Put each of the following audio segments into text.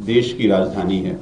देश की राजधानी है।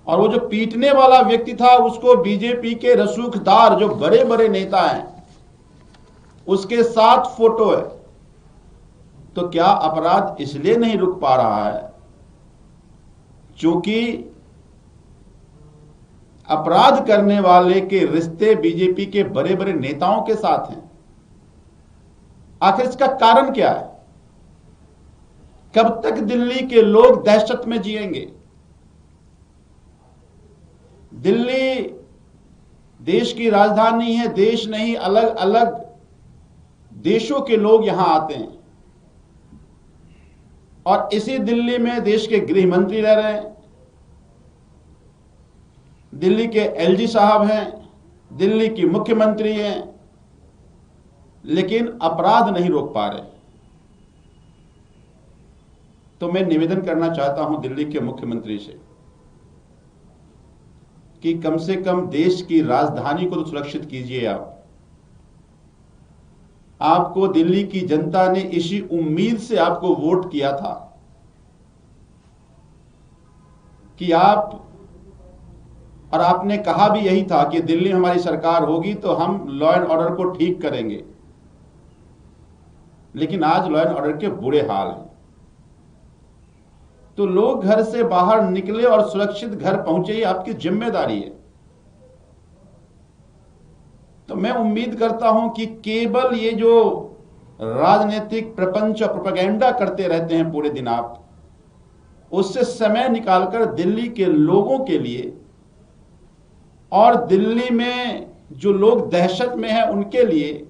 और वो जो पीटने वाला व्यक्ति था उसको बीजेपी के रसूखदार जो बड़े बड़े नेता हैं उसके साथ फोटो है। तो क्या अपराध इसलिए नहीं रुक पा रहा है क्योंकि अपराध करने वाले के रिश्ते बीजेपी के बड़े बड़े नेताओं के साथ हैं? आखिर इसका कारण क्या है? कब तक दिल्ली के लोग दहशत में जिएंगे? दिल्ली देश की राजधानी है, देश नहीं, अलग अलग देशों के लोग यहां आते हैं और इसी दिल्ली में देश के गृह मंत्री रह रहे हैं, दिल्ली के एलजी साहब हैं, दिल्ली की मुख्यमंत्री हैं, लेकिन अपराध नहीं रोक पा रहे। तो मैं निवेदन करना चाहता हूं दिल्ली के मुख्यमंत्री से कि कम से कम देश की राजधानी को तो सुरक्षित कीजिए। आपको दिल्ली की जनता ने इसी उम्मीद से आपको वोट किया था कि आप, और आपने कहा भी यही था कि दिल्ली में हमारी सरकार होगी तो हम लॉ एंड ऑर्डर को ठीक करेंगे। लेकिन आज लॉ एंड ऑर्डर के बुरे हाल हैं। तो लोग घर से बाहर निकले और सुरक्षित घर पहुंचे, ये आपकी जिम्मेदारी है। तो मैं उम्मीद करता हूं कि केवल ये जो राजनीतिक प्रपंच और प्रोपेगेंडा करते रहते हैं पूरे दिन आप, उससे समय निकालकर दिल्ली के लोगों के लिए और दिल्ली में जो लोग दहशत में हैं उनके लिए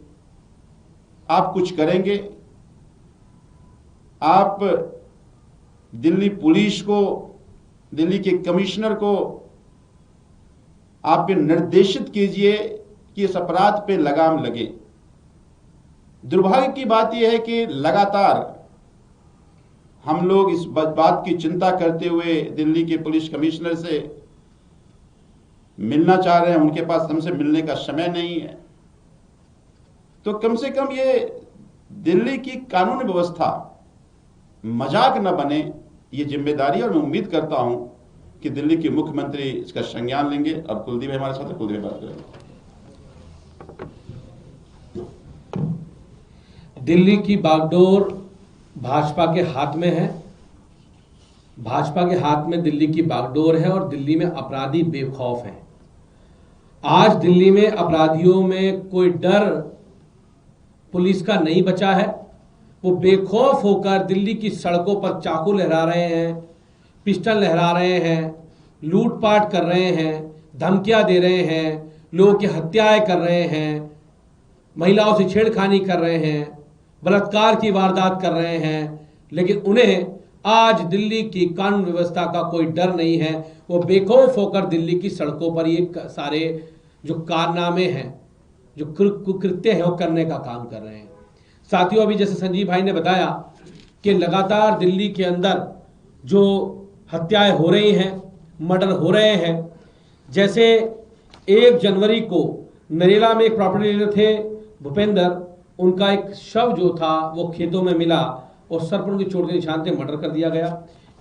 आप कुछ करेंगे। आप दिल्ली पुलिस को, दिल्ली के कमिश्नर को आप ये निर्देशित कीजिए कि इस अपराध पे लगाम लगे। दुर्भाग्य की बात यह है कि लगातार हम लोग इस बात की चिंता करते हुए दिल्ली के पुलिस कमिश्नर से मिलना चाह रहे हैं, उनके पास हमसे मिलने का समय नहीं है। तो कम से कम ये दिल्ली की कानून व्यवस्था मजाक न बने, ये जिम्मेदारी। और मैं उम्मीद करता हूं कि दिल्ली के मुख्यमंत्री इसका संज्ञान लेंगे। और कुलदीप हमारे साथ है, कुलदीप बात करेंगे। दिल्ली की बागडोर भाजपा के हाथ में है। भाजपा के हाथ में दिल्ली की बागडोर है और दिल्ली में अपराधी बेखौफ हैं। आज दिल्ली में अपराधियों में कोई डर पुलिस का नहीं बचा है। वो बेखौफ होकर दिल्ली की सड़कों पर चाकू लहरा रहे हैं, पिस्टल लहरा रहे हैं, लूटपाट कर रहे हैं, धमकियां दे रहे हैं, लोगों की हत्याएं कर रहे हैं, महिलाओं से छेड़खानी कर रहे हैं, बलात्कार की वारदात कर रहे हैं। लेकिन उन्हें आज दिल्ली की कानून व्यवस्था का कोई डर नहीं है। वो बेखौफ होकर दिल्ली की सड़कों पर ये सारे जो कारनामे हैं, जो कुकृत्य हैं, वो करने का काम कर रहे हैं। साथियों, अभी जैसे संजीव भाई ने बताया कि लगातार दिल्ली के अंदर जो हत्याएं हो रही हैं, मर्डर हो रहे हैं। जैसे 1 जनवरी को नरेला में एक प्रॉपर्टी डीलर थे भूपेंद्र, उनका एक शव जो था वो खेतों में मिला और सर पर उनकी चोट के निशान थे, मर्डर कर दिया गया।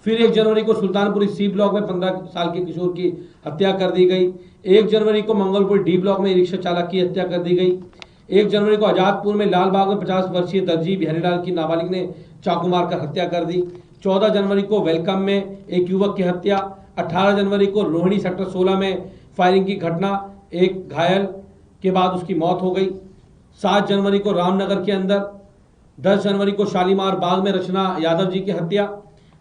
फिर 1 जनवरी को सुल्तानपुरी सी ब्लॉक में 15 साल के किशोर की हत्या कर दी गई। 1 जनवरी को मंगलपुर डी ब्लॉक में रिक्शा चालक की हत्या कर दी गई। 1 जनवरी को आजादपुर में लालबाग में 50 वर्षीय दर्जी बिहारीलाल की नाबालिग ने चाकू मारकर हत्या कर दी। 14 जनवरी को वेलकम में एक युवक की हत्या। 18 जनवरी को रोहिणी सेक्टर 16 में फायरिंग की घटना, एक घायल के बाद उसकी मौत हो गई। 7 जनवरी को रामनगर के अंदर, 10 जनवरी को शालीमार बाग में रचना यादव जी की हत्या,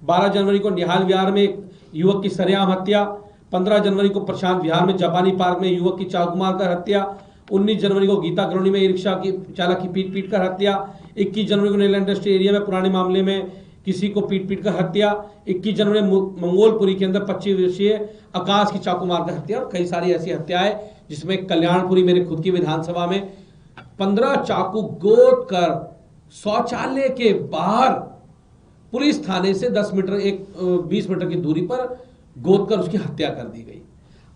12 जनवरी को निहाल विहार में एक युवक की सरेआम हत्या, 15 जनवरी को प्रशांत विहार में जापानी पार्क में युवक की चाकू मारकर हत्या, 19 जनवरी को गीता कॉलोनी में रिक्शा की चालक की पीट कर हत्या, 21 जनवरी को नीला इंडस्ट्री एरिया में पुराने मामले में किसी को पीट कर हत्या, 21 जनवरी मंगोलपुरी के अंदर 25 वर्षीय आकाश की चाकू मारकर हत्या और कई सारी ऐसी हत्याएं, जिसमें कल्याणपुरी मेरे खुद की विधानसभा में 15 चाकू गोद कर शौचालय के बाहर पुलिस थाने से 20 मीटर की दूरी पर गोद कर उसकी हत्या कर दी गई।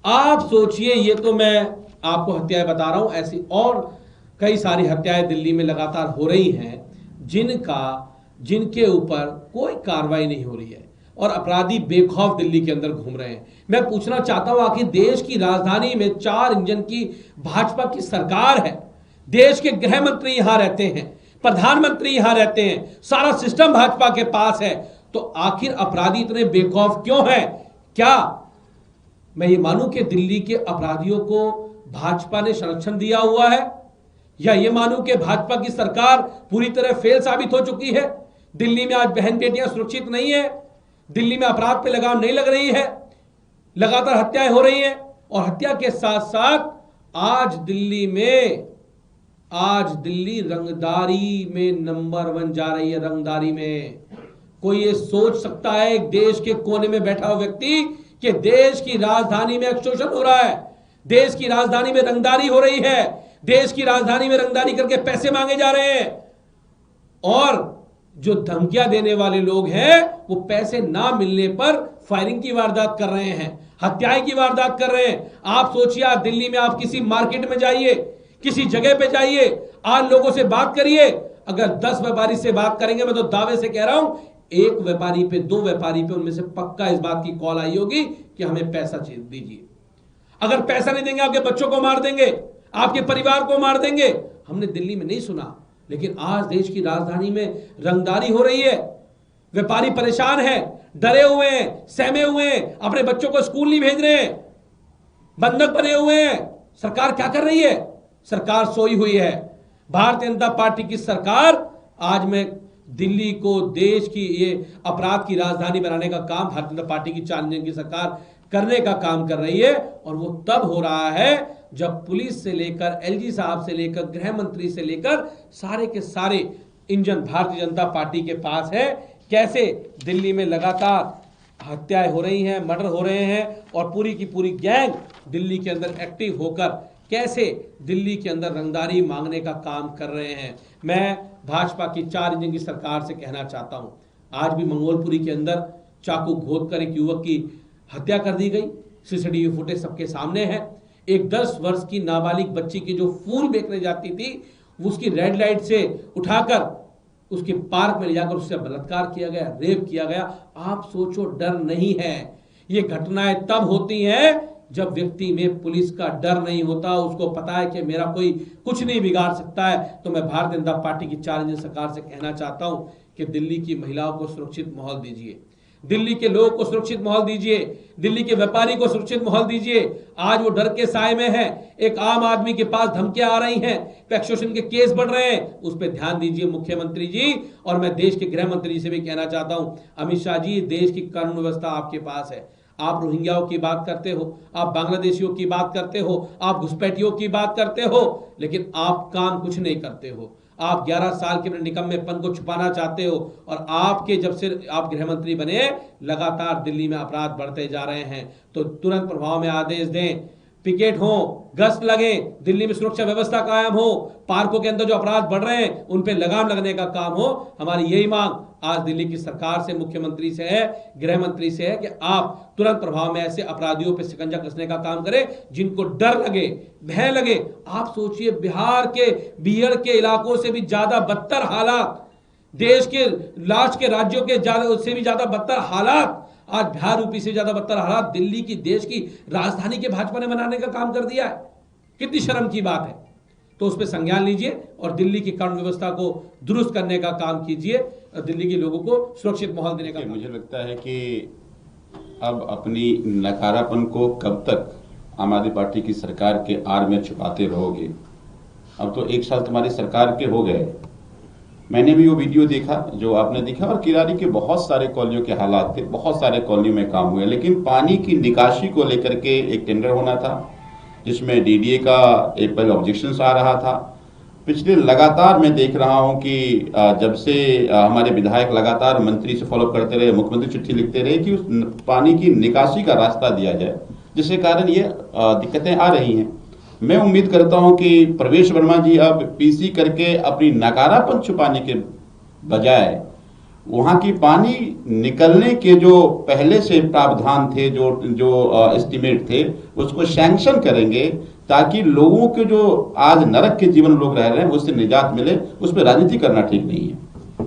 आप सोचिए, ये तो मैं आपको हत्याएं बता रहा हूं, ऐसी और कई सारी हत्याएं दिल्ली में लगातार हो रही हैं जिनके ऊपर कोई कार्रवाई नहीं हो रही है और अपराधी बेखौफ दिल्ली के अंदर घूम रहे हैं। मैं पूछना चाहता हूं, आखिर देश की राजधानी में 4 इंजन की भाजपा की सरकार है, देश के गृह मंत्री यहां रहते हैं, प्रधानमंत्री यहां रहते हैं, सारा सिस्टम भाजपा के पास है, तो आखिर अपराधी इतने बेखौफ क्यों हैं? क्या मैं ये मानूं कि दिल्ली के अपराधियों को भाजपा ने संरक्षण दिया हुआ है, या ये मानूं कि भाजपा की सरकार पूरी तरह फेल साबित हो चुकी है? दिल्ली में आज बहन बेटियां सुरक्षित नहीं है, दिल्ली में अपराध पे लगाम नहीं लग रही है, लगातार हत्याएं हो रही हैं और हत्या के साथ साथ आज दिल्ली रंगदारी में नंबर 1 जा रही है। रंगदारी में कोई ये सोच सकता है एक देश के कोने में बैठा हुआ व्यक्ति कि देश की राजधानी में एक्सटॉर्शन हो रहा है, देश की राजधानी में रंगदारी हो रही है, देश की राजधानी में रंगदारी करके पैसे मांगे जा रहे हैं और जो धमकियां देने वाले लोग हैं वो पैसे ना मिलने पर फायरिंग की वारदात कर रहे हैं, हत्याएं की वारदात कर रहे हैं। आप सोचिए, आप दिल्ली में आप किसी मार्केट में जाइए, किसी जगह पे जाइए, आज लोगों से बात करिए, अगर 10 व्यापारी से बात करेंगे, मैं तो दावे से कह रहा हूं 1 व्यापारी पे 2 व्यापारी पे उनमें से पक्का इस बात की कॉल आई होगी कि हमें पैसा दीजिए। अगर पैसा नहीं देंगे आपके बच्चों को मार देंगे, आपके परिवार को मार देंगे। हमने दिल्ली में नहीं सुना लेकिन आज देश की राजधानी में रंगदारी हो रही है, व्यापारी परेशान है, डरे हुए हैं, सहमे हुए हैं, अपने बच्चों को स्कूल नहीं भेज रहे हैं, बंधक बने हुए हैं। सरकार क्या कर रही है? सरकार सोई हुई है। भारतीय जनता पार्टी की सरकार आज में दिल्ली को देश की ये अपराध की राजधानी बनाने का काम भारतीय जनता पार्टी की 4 इंजन की सरकार करने का काम कर रही है। और वो तब हो रहा है जब पुलिस से लेकर एलजी साहब से लेकर गृह मंत्री से लेकर सारे के सारे इंजन भारतीय जनता पार्टी के पास है। कैसे दिल्ली में लगातार हत्याएं हो रही हैं, मर्डर हो रहे हैं और पूरी की पूरी गैंग दिल्ली के अंदर एक्टिव होकर कैसे दिल्ली के अंदर रंगदारी मांगने का काम कर रहे हैं। मैं भाजपा की 4 इंजन की सरकार से कहना चाहता हूं, आज भी मंगोलपुरी के अंदर चाकू घोंद कर एक युवक की हत्या कर दी गई। सीसीटीवी फुटेज सबके सामने है। एक 10 वर्ष की नाबालिग बच्ची की जो फूल बेचने जाती थी, उसकी रेड लाइट से उठाकर उसके पार्क में ले जाकर उससे बलात्कार किया गया, रेप किया गया। आप सोचो, डर नहीं है। ये घटनाएं तब होती हैं जब व्यक्ति में पुलिस का डर नहीं होता, उसको पता है कि मेरा कोई कुछ नहीं बिगाड़ सकता है। तो मैं भारतीय जनता पार्टी की 4 इंजन सरकार से कहना चाहता हूं कि दिल्ली की महिलाओं को सुरक्षित माहौल दीजिए, दिल्ली के लोगों को सुरक्षित माहौल दीजिए, दिल्ली के व्यापारी को सुरक्षित माहौल दीजिए। आज वो डर के साए में है। एक आम आदमी के पास धमकियां आ रही हैं, एक्सटॉर्शन के केस बढ़ रहे हैं, उस पर ध्यान दीजिए मुख्यमंत्री जी। और मैं देश के गृह मंत्री जी से भी कहना चाहता हूं, अमित शाह जी, देश की कानून व्यवस्था आपके पास है। आप रोहिंग्याओं की बात करते हो, आप बांग्लादेशियों की बात करते हो, आप घुसपैठियों की बात करते हो, लेकिन आप काम कुछ नहीं करते हो। आप 11 साल के अपने निकम्मेपन को छुपाना चाहते हो। और आपके जब से आप गृह मंत्री बने, लगातार दिल्ली में अपराध बढ़ते जा रहे हैं। तो तुरंत प्रभाव में आदेश दें, पिकेट हो, गश्त लगे, दिल्ली में सुरक्षा व्यवस्था कायम हो, पार्कों के अंदर जो अपराध बढ़ रहे हैं उन पे लगाम लगने का काम हो। हमारी यही मांग आज दिल्ली की सरकार से, मुख्यमंत्री से है, गृह मंत्री से है कि आप तुरंत प्रभाव में ऐसे अपराधियों पे शिकंजा कसने का काम करें जिनको डर लगे, भय लगे। आप सोचिए, बिहार के बिहड़ के इलाकों से भी ज्यादा बदतर हालात, देश के लास्ट के राज्यों के से भी ज्यादा बदतर हालात, आज बिहार यूपी से ज्यादा बदतर हालात दिल्ली की, देश की राजधानी के भाजपा ने बनाने का काम कर दिया है। कितनी शर्म की बात है। तो उस पर संज्ञान लीजिए और दिल्ली की कानून व्यवस्था को दुरुस्त करने का काम कीजिए और दिल्ली के लोगों को सुरक्षित माहौल देने का। मुझे लगता है कि अब अपनी नकारापन को कब तक आम आदमी पार्टी की सरकार के आड़ में छुपाते रहोगे। अब तो 1 साल तुम्हारी सरकार के हो गए। मैंने भी वो वीडियो देखा जो आपने देखा, और किरारी के बहुत सारे कॉलोनियों के हालात थे, बहुत सारे कॉलोनियों में काम हुए, लेकिन पानी की निकासी को लेकर के एक टेंडर होना था जिसमें डीडीए का एक पहले ऑब्जेक्शन आ रहा था। पिछले लगातार मैं देख रहा हूं कि जब से हमारे विधायक लगातार मंत्री से फॉलोअप करते रहे, मुख्यमंत्री चिट्ठी लिखते रहे कि उस पानी की निकासी का रास्ता दिया जाए, जिसके कारण ये दिक्कतें आ रही हैं। मैं उम्मीद करता हूं कि प्रवेश वर्मा जी अब पीसी करके अपनी नकारापन छुपाने के बजाय वहां की पानी निकलने के जो पहले से प्रावधान थे, जो एस्टिमेट थे, उसको सैंक्शन करेंगे ताकि लोगों के जो आज नरक के जीवन लोग रह रहे हैं उससे निजात मिले। उस पर राजनीति करना ठीक नहीं है।